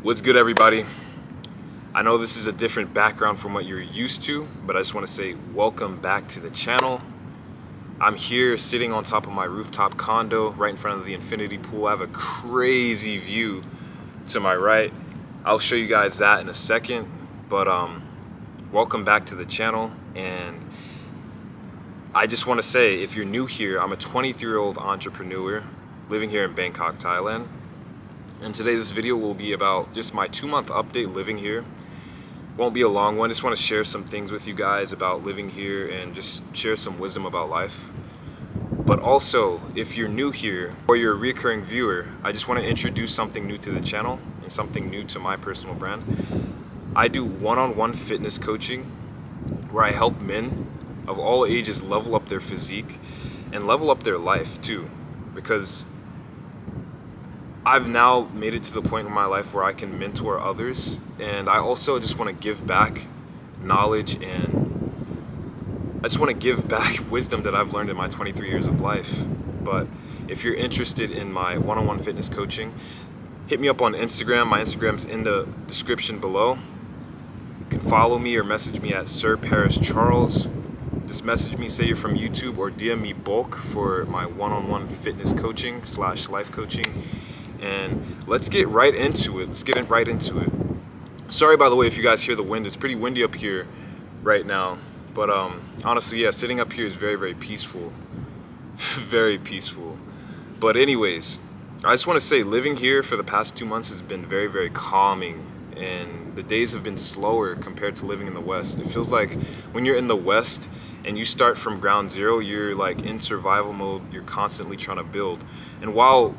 What's good, everybody? I know this is a different background from what you're used to, but I just want to say welcome back to the channel. I'm here sitting on top of my rooftop condo right in front of the infinity pool. I have a crazy view to my right. I'll show you guys that in a second, but welcome back to the channel. And I just want to say, if you're new here, I'm a 23-year-old entrepreneur living here in Bangkok, Thailand. And today this video will be about just my 2-month update living here. Won't be a long one. Just want to share some things with you guys about living here and just share some wisdom about life. But also, if you're new here or you're a recurring viewer, I just want to introduce something new to the channel and something new to my personal brand. I do one-on-one fitness coaching where I help men of all ages level up their physique and level up their life too, because I've now made it to the point in my life where I can mentor others, and I also just want to give back knowledge, and I just want to give back wisdom that I've learned in my 23 years of life. But if you're interested in my one-on-one fitness coaching, hit me up on Instagram. My Instagram's in the description below. You can follow me or message me at Sir Paris Charles. Just message me, say you're from YouTube, or DM me bulk for my one-on-one fitness coaching / life coaching. And let's get right into it. Let's get right into it. Sorry, by the way, if you guys hear the wind. It's pretty windy up here right now. But honestly, yeah, sitting up here is very, very peaceful. Very peaceful. But anyways, I just want to say living here for the past 2 months has been very, very calming. And the days have been slower compared to living in the West. It feels like when you're in the West and you start from ground zero, you're like in survival mode. You're constantly trying to build. And while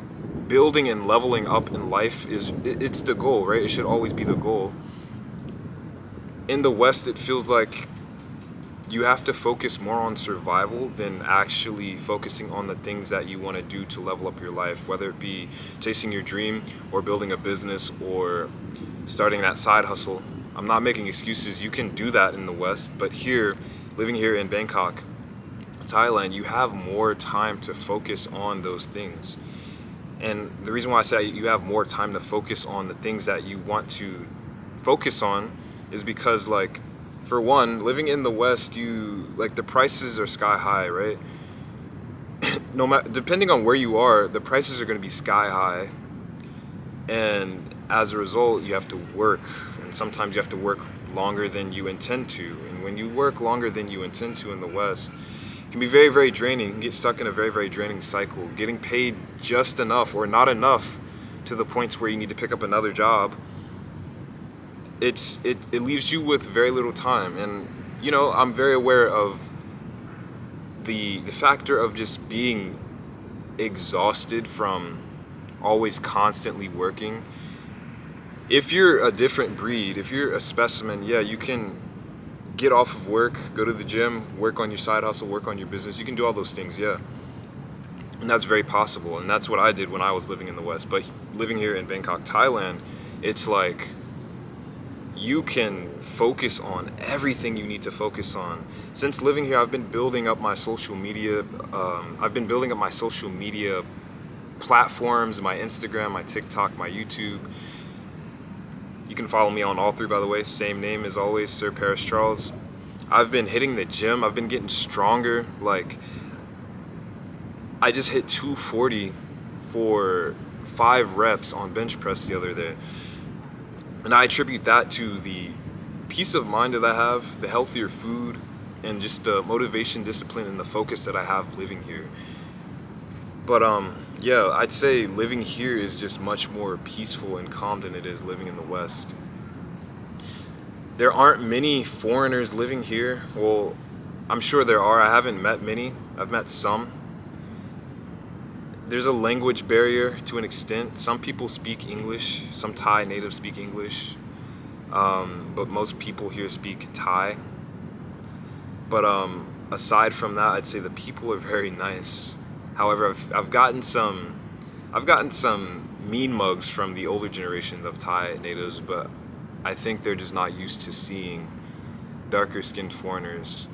building and leveling up in life it's the goal, right? It should always be the goal. In the West, it feels like you have to focus more on survival than actually focusing on the things that you want to do to level up your life, whether it be chasing your dream or building a business or starting that side hustle. I'm not making excuses. You can do that in the West, but here, living here in Bangkok, Thailand, you have more time to focus on those things. And the reason why I say you have more time to focus on the things that you want to focus on is because, like, for one, living in the West, the prices are sky high, right? No matter, depending on where you are, the prices are going to be sky high. And as a result, you have to work. And sometimes you have to work longer than you intend to. And when you work longer than you intend to in the West, can be very, very draining. You can get stuck in a very, very draining cycle. Getting paid just enough or not enough to the points where you need to pick up another job, it leaves you with very little time. And you know, I'm very aware of the factor of just being exhausted from always constantly working. If you're a different breed, if you're a specimen, yeah, you can get off of work, go to the gym, work on your side hustle, work on your business. You can do all those things, yeah. And that's very possible. And that's what I did when I was living in the West. But living here in Bangkok, Thailand, it's like you can focus on everything you need to focus on. Since living here, I've been building up my social media. Platforms, my Instagram, my TikTok, my YouTube. You can follow me on all three, by the way. Same name as always, Sir Paris Charles. I've been hitting the gym. I've been getting stronger. Like, I just hit 240 for 5 reps on bench press the other day. And I attribute that to the peace of mind that I have, the healthier food, and just the motivation, discipline, and the focus that I have living here. But yeah, I'd say living here is just much more peaceful and calm than it is living in the West. There aren't many foreigners living here. Well, I'm sure there are. I haven't met many. I've met some. There's a language barrier to an extent. Some people speak English. Some Thai natives speak English. But most people here speak Thai. But aside from that, I'd say the people are very nice. However, I've gotten some mean mugs from the older generations of Thai natives, but I think they're just not used to seeing darker skinned foreigners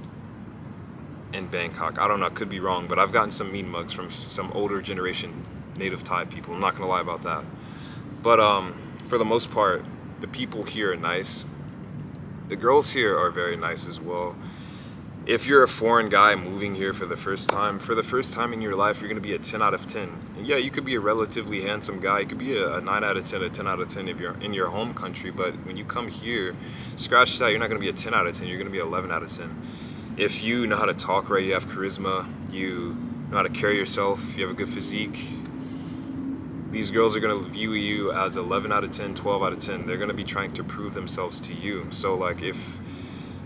in Bangkok. I don't know, I could be wrong, but I've gotten some mean mugs from some older generation native Thai people. I'm not gonna lie about that. But for the most part, the people here are nice. The girls here are very nice as well. If you're a foreign guy moving here for the first time in your life, you're going to be a 10 out of 10. And yeah, you could be a relatively handsome guy. You could be a 9 out of 10, a 10 out of 10 if you're in your home country. But when you come here, scratch that, you're not going to be a 10 out of 10. You're going to be 11 out of 10. If you know how to talk right, you have charisma, you know how to carry yourself, you have a good physique, these girls are going to view you as 11 out of 10, 12 out of 10. They're going to be trying to prove themselves to you. So like, if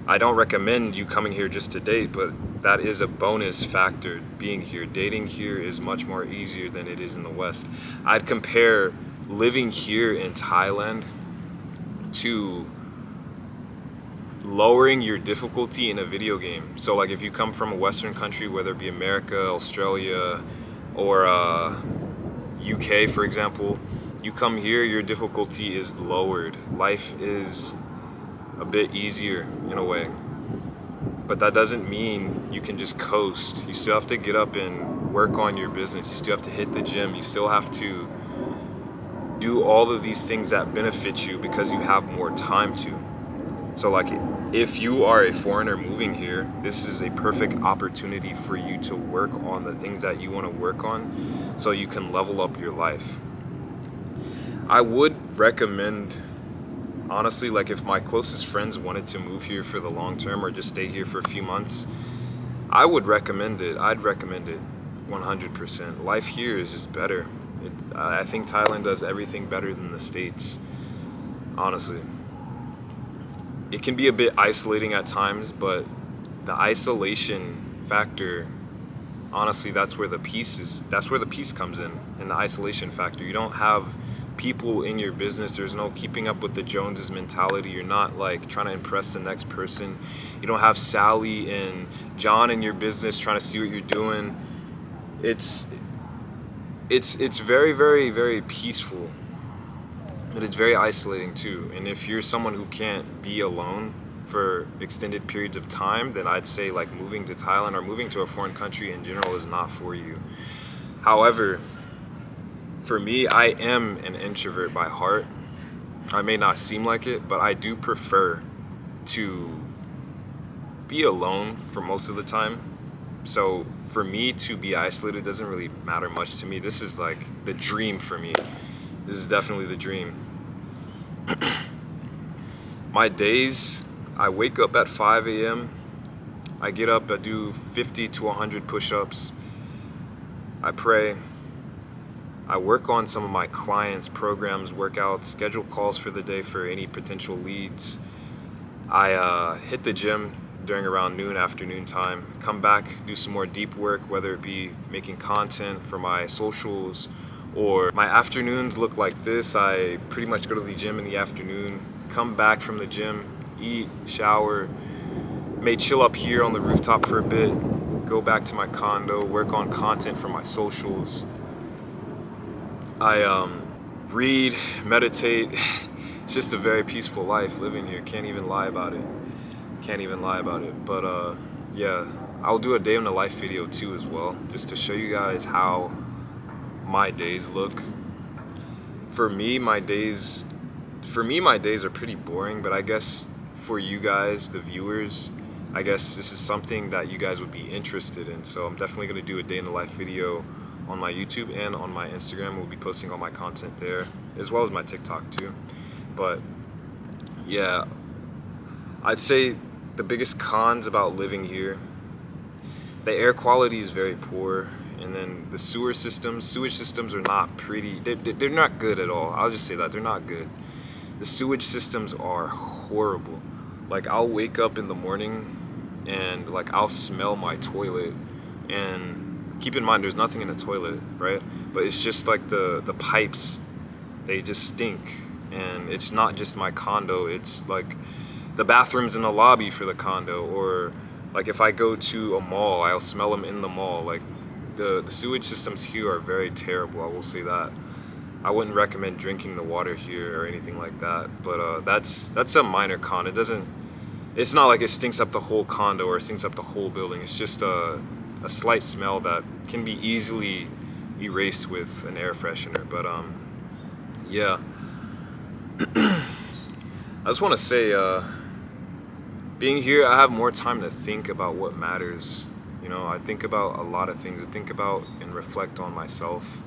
I don't recommend you coming here just to date, but that is a bonus factor being here. Dating here is much more easier than it is in the West. I'd compare living here in Thailand to lowering your difficulty in a video game. So like, if you come from a Western country, whether it be America, Australia, or UK, for example, you come here, your difficulty is lowered. Life is a bit easier in a way, but that doesn't mean you can just coast. You still have to get up and work on your business. You still have to hit the gym. You still have to do all of these things that benefit you because you have more time to. So like, if you are a foreigner moving here, this is a perfect opportunity for you to work on the things that you want to work on so you can level up your life. I would recommend, honestly, like, if my closest friends wanted to move here for the long term or just stay here for a few months, I would recommend it. I'd recommend it 100%. Life here is just better. I think Thailand does everything better than the States, honestly. It can be a bit isolating at times, but the isolation factor, honestly, that's where the peace comes in the isolation factor. You don't have people in your business. There's no keeping up with the Joneses mentality. You're not like trying to impress the next person. You don't have Sally and John in your business trying to see what you're doing. It's very, very, very peaceful. But it's very isolating too. And if you're someone who can't be alone for extended periods of time, then I'd say like moving to Thailand or moving to a foreign country in general is not for you. However, for me, I am an introvert by heart. I may not seem like it, but I do prefer to be alone for most of the time. So for me to be isolated doesn't really matter much to me. This is like the dream for me. This is definitely the dream. My days, I wake up at 5 a.m. I get up, I do 50 to 100 push-ups. I pray. I work on some of my clients' programs, workouts, schedule calls for the day for any potential leads. I hit the gym during around noon, afternoon time. Come back, do some more deep work, whether it be making content for my socials, or my afternoons look like this. I pretty much go to the gym in the afternoon, come back from the gym, eat, shower, may chill up here on the rooftop for a bit, go back to my condo, work on content for my socials. I read, meditate. It's just a very peaceful life living here. Can't even lie about it. But yeah, I'll do a day in the life video too as well, just to show you guys how my days look. For me, my days are pretty boring, but I guess for you guys, the viewers, I guess this is something that you guys would be interested in. So I'm definitely going to do a day in the life video on my YouTube and on my Instagram. We'll be posting all my content there, as well as my TikTok too. But yeah, I'd say the biggest cons about living here, the air quality is very poor. And then the sewage systems are not pretty. They're not good at all. I'll just say that, they're not good. The sewage systems are horrible. Like, I'll wake up in the morning and like I'll smell my toilet, and keep in mind there's nothing in the toilet, right? But it's just like the pipes, they just stink. And it's not just my condo, it's like the bathrooms in the lobby for the condo, or like if I go to a mall, I'll smell them in the mall. Like, the sewage systems here are very terrible, I will say that. I wouldn't recommend drinking the water here or anything like that, but that's a minor con. It's not like it stinks up the whole condo or it stinks up the whole building. It's just a slight smell that can be easily erased with an air freshener. But yeah, I just want to say, being here, I have more time to think about what matters. I think about a lot of things. I think about and reflect on myself,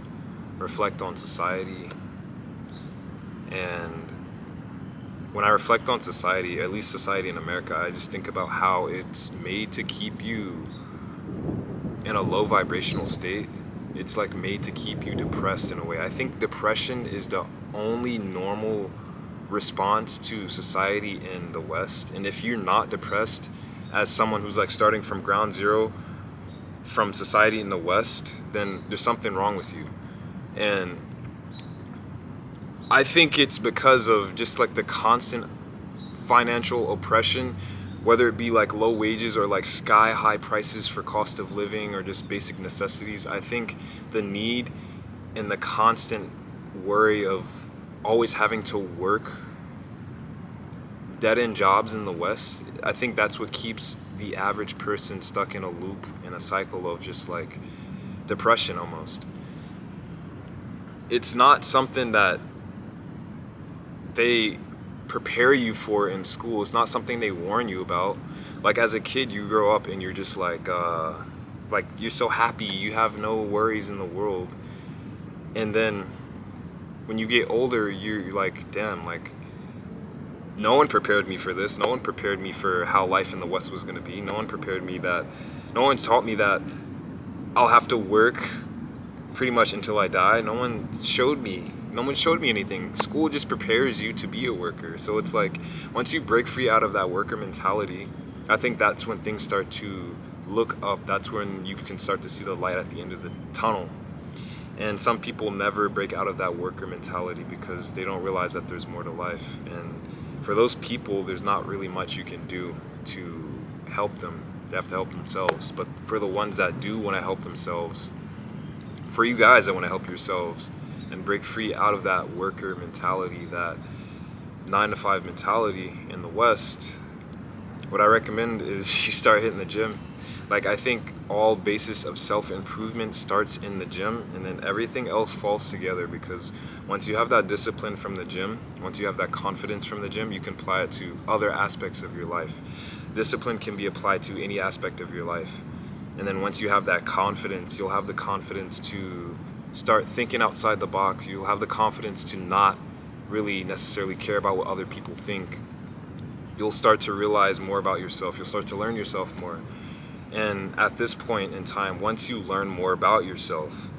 reflect on society. And when I reflect on society, at least society in America, I just think about how it's made to keep you in a low vibrational state. It's like made to keep you depressed in a way. I think depression is the only normal response to society in the West. And if you're not depressed as someone who's like starting from ground zero from society in the West, then there's something wrong with you. And I think it's because of just like the constant financial oppression, whether it be like low wages or like sky high prices for cost of living or just basic necessities. I think the need and the constant worry of always having to work dead-end jobs in the West, I think that's what keeps the average person stuck in a loop, in a cycle of just like depression almost. It's not something that they prepare you for in school. It's not something they warn you about. Like as a kid, you grow up and you're just like you're so happy, you have no worries in the world. And then when you get older, you're like, damn, like no one prepared me for this. No one prepared me for how life in the West was going to be. No one taught me that I'll have to work pretty much until I die. No one showed me anything. School just prepares you to be a worker. So it's like once you break free out of that worker mentality, I think that's when things start to look up. That's when you can start to see the light at the end of the tunnel. And some people never break out of that worker mentality because they don't realize that there's more to life. And for those people, there's not really much you can do to help them. They have to help themselves. But for the ones that do want to help themselves, for you guys that want to help yourselves and break free out of that worker mentality, that 9-to-5 mentality in the West, what I recommend is you start hitting the gym. Like I think all basis of self-improvement starts in the gym, and then everything else falls together, because once you have that discipline from the gym, once you have that confidence from the gym, you can apply it to other aspects of your life. Discipline can be applied to any aspect of your life. And then once you have that confidence, you'll have the confidence to start thinking outside the box. You'll have the confidence to not really necessarily care about what other people think. You'll start to realize more about yourself. You'll start to learn yourself more. And at this point in time, once you learn more about yourself,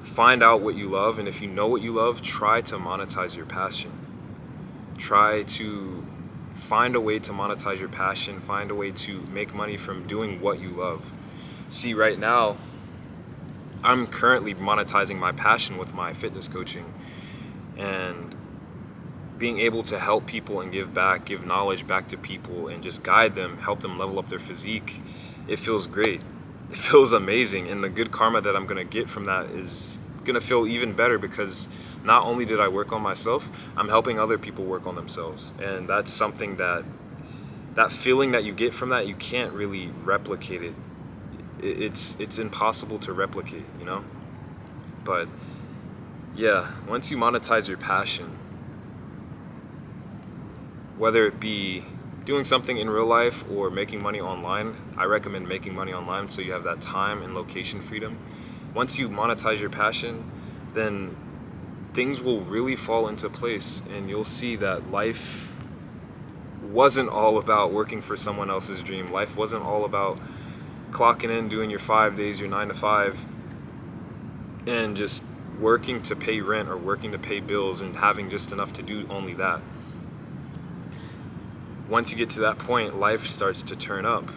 find out what you love. And if you know what you love, try to monetize your passion. Try to find a way to monetize your passion. Find a way to make money from doing what you love. See, right now, I'm currently monetizing my passion with my fitness coaching and being able to help people and give back, give knowledge back to people and just guide them, help them level up their physique. It feels great. It feels amazing. And the good karma that I'm going to get from that is going to feel even better, because not only did I work on myself, I'm helping other people work on themselves. And that's something that feeling that you get from that, you can't really replicate it. It's impossible to replicate, But yeah, once you monetize your passion, whether it be doing something in real life or making money online, I recommend making money online so you have that time and location freedom. Once you monetize your passion, then things will really fall into place, and you'll see that life wasn't all about working for someone else's dream. Life wasn't all about clocking in, doing your 5 days, your 9-to-5, and just working to pay rent or working to pay bills and having just enough to do only that. Once you get to that point, life starts to turn up.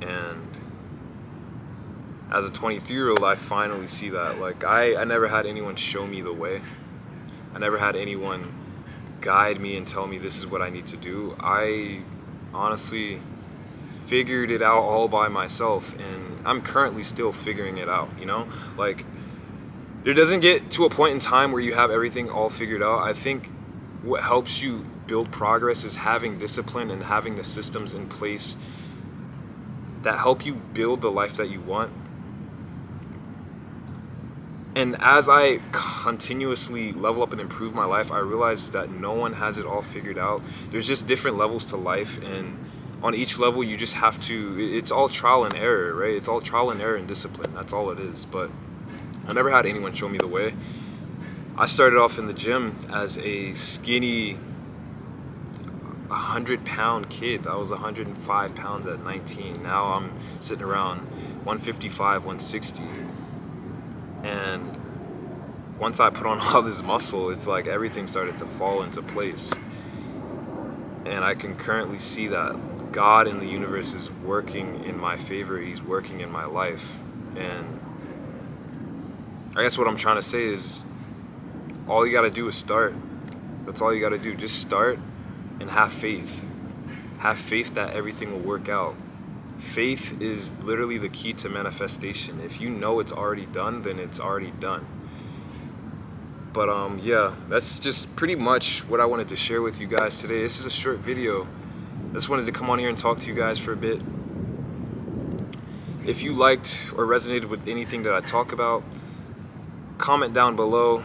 And as a 23-year-old, I finally see that. Like, I never had anyone show me the way. I never had anyone guide me and tell me this is what I need to do. I honestly figured it out all by myself, and I'm currently still figuring it out, Like, there doesn't get to a point in time where you have everything all figured out. I think what helps you build progress is having discipline and having the systems in place that help you build the life that you want. And as I continuously level up and improve my life, I realize that no one has it all figured out. There's just different levels to life, and on each level you just have to, it's all trial and error, right? It's all trial and error and discipline. That's all it is. But I never had anyone show me the way. I started off in the gym as a skinny 100-pound kid. I was 105 pounds at 19. Now I'm sitting around 155, 160. And once I put on all this muscle, it's like everything started to fall into place. And I can currently see that God in the universe is working in my favor. He's working in my life. And I guess what I'm trying to say is, all you gotta do is start. That's all you gotta do. Just start and have faith. Have faith that everything will work out. Faith is literally the key to manifestation. If you know it's already done, then it's already done. But yeah, that's just pretty much what I wanted to share with you guys today. This is a short video. I just wanted to come on here and talk to you guys for a bit. If you liked or resonated with anything that I talk about, comment down below.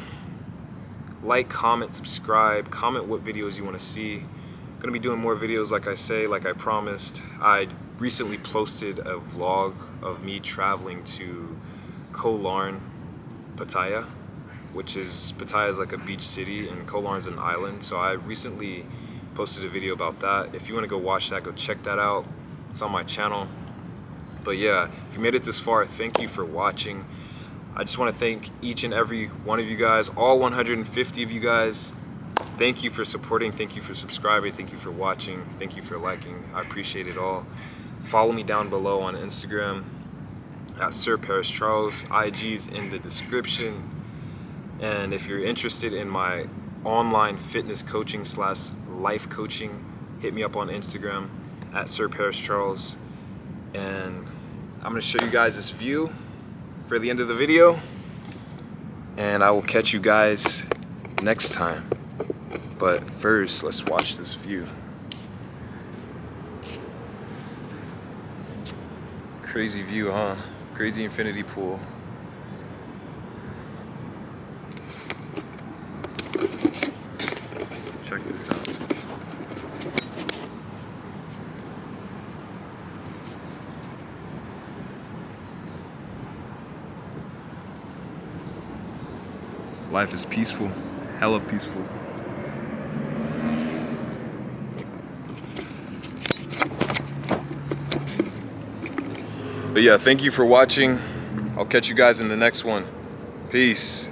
Like, comment, subscribe, comment what videos you want to see. I'm gonna be doing more videos, like I say, like I promised. I recently posted a vlog of me traveling to Koh Larn, Pattaya, which is, Pattaya is like a beach city and Koh Larn's an island. So I recently posted a video about that. If you want to go watch that, go check that out. It's on my channel. But yeah, if you made it this far, thank you for watching. I just want to thank each and every one of you guys, all 150 of you guys. Thank you for supporting, thank you for subscribing, thank you for watching, thank you for liking. I appreciate it all. Follow me down below on Instagram at Sir Paris Charles. IG's in the description. And if you're interested in my online fitness coaching / life coaching, hit me up on Instagram at Sir Paris Charles. And I'm gonna show you guys this view for the end of the video, and I will catch you guys next time. But first, let's watch this view. Crazy view, huh? Crazy infinity pool. Check this out. Life is peaceful, hella peaceful. But yeah, thank you for watching. I'll catch you guys in the next one. Peace.